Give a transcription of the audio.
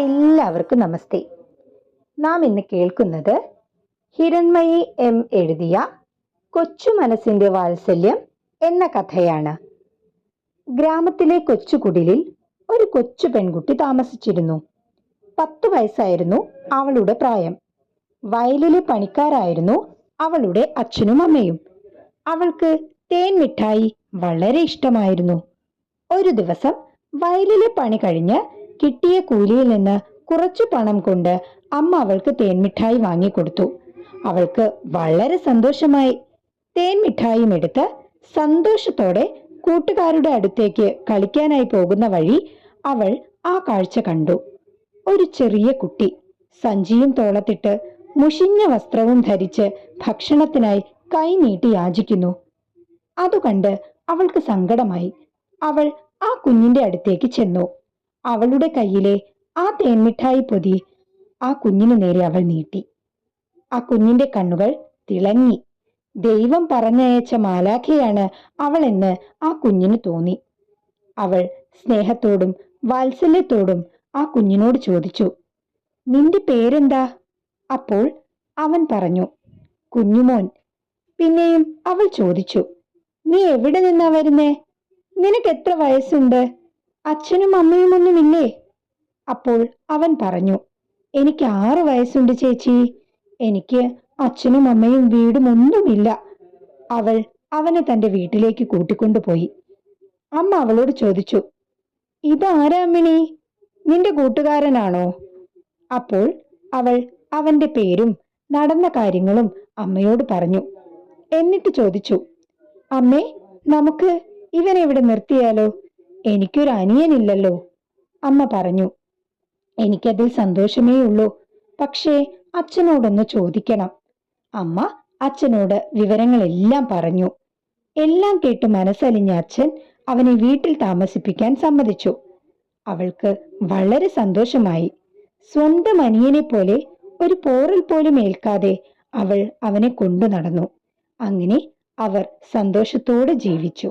എല്ലാവർക്കും നമസ്തേ. നാം ഇന്ന് കേൾക്കുന്നത് ഹിരൺമയി എം എഴുതിയ കൊച്ചു മനസ്സിന്റെ വാത്സല്യം എന്ന കഥയാണ്. ഗ്രാമത്തിലെ കൊച്ചുകുടിലിൽ ഒരു കൊച്ചു പെൺകുട്ടി താമസിച്ചിരുന്നു. 10 വയസ്സായിരുന്നു അവളുടെ പ്രായം. വയലിലെ പണിക്കാരായിരുന്നു അവളുടെ അച്ഛനും അമ്മയും. അവൾക്ക് തേൻ മിഠായി വളരെ ഇഷ്ടമായിരുന്നു. ഒരു ദിവസം വയലിലെ പണി കഴിഞ്ഞ് കിട്ടിയ കൂലിയിൽ നിന്ന് കുറച്ചു പണം കൊണ്ട് അമ്മ അവൾക്ക് തേൻമിഠായി വാങ്ങിക്കൊടുത്തു. അവൾക്ക് വളരെ സന്തോഷമായി. തേൻമിഠായും എടുത്ത് സന്തോഷത്തോടെ കൂട്ടുകാരുടെ അടുത്തേക്ക് കളിക്കാനായി പോകുന്ന വഴി അവൾ ആ കാഴ്ച കണ്ടു. ഒരു ചെറിയ കുട്ടി സഞ്ചിയും തോളത്തിട്ട് മുഷിഞ്ഞ വസ്ത്രവും ധരിച്ച് ഭക്ഷണത്തിനായി കൈ നീട്ടി യാചിക്കുന്നു. അതുകണ്ട് അവൾക്ക് സങ്കടമായി. അവൾ ആ കുഞ്ഞിന്റെ അടുത്തേക്ക് ചെന്നു. അവളുടെ കയ്യിലെ ആ തേൻമിഠായി പൊതി ആ കുഞ്ഞിന് നേരെ അവൾ നീട്ടി. ആ കുഞ്ഞിന്റെ കണ്ണുകൾ തിളങ്ങി. ദൈവം പറഞ്ഞയച്ച മാലാഖയാണ് അവളെന്ന് ആ കുഞ്ഞിന് തോന്നി. അവൾ സ്നേഹത്തോടും വാത്സല്യത്തോടും ആ കുഞ്ഞിനോട് ചോദിച്ചു, നിന്റെ പേരെന്താ? അപ്പോൾ അവൻ പറഞ്ഞു, കുഞ്ഞുമോൻ. പിന്നെയും അവൾ ചോദിച്ചു, നീ എവിടെ നിന്നാ വരുന്നേ? നിനക്ക് എത്ര വയസ്സുണ്ട്? അച്ഛനും അമ്മയും ഒന്നുമില്ലേ? അപ്പോൾ അവൻ പറഞ്ഞു, എനിക്ക് 6 വയസ്സുണ്ട് ചേച്ചി. എനിക്ക് അച്ഛനും അമ്മയും വീടും ഒന്നുമില്ല. അവൾ അവനെ തന്റെ വീട്ടിലേക്ക് കൂട്ടിക്കൊണ്ടുപോയി. അമ്മ അവളോട് ചോദിച്ചു, ഇതാരാ അമ്മിണി? നിന്റെ കൂട്ടുകാരനാണോ? അപ്പോൾ അവൾ അവന്റെ പേരും നടന്ന കാര്യങ്ങളും അമ്മയോട് പറഞ്ഞു. എന്നിട്ട് ചോദിച്ചു, അമ്മേ, നമുക്ക് ഇവനെ ഇവിടെ നിർത്തിയാലോ? എനിക്കൊരു അനിയനില്ലല്ലോ. അമ്മ പറഞ്ഞു, എനിക്കതിൽ സന്തോഷമേ ഉള്ളൂ. പക്ഷേ അച്ഛനോടൊന്ന് ചോദിക്കണം. അമ്മ അച്ഛനോട് വിവരങ്ങളെല്ലാം പറഞ്ഞു. എല്ലാം കേട്ട് മനസ്സലിഞ്ഞ അച്ഛൻ അവനെ വീട്ടിൽ താമസിപ്പിക്കാൻ സമ്മതിച്ചു. അവൾക്ക് വളരെ സന്തോഷമായി. സ്വന്തം അനിയനെ പോലെ ഒരു പോറൽ പോലും ഏൽക്കാതെ അവൾ അവനെ കൊണ്ടു നടന്നു. അങ്ങനെ അവർ സന്തോഷത്തോടെ ജീവിച്ചു.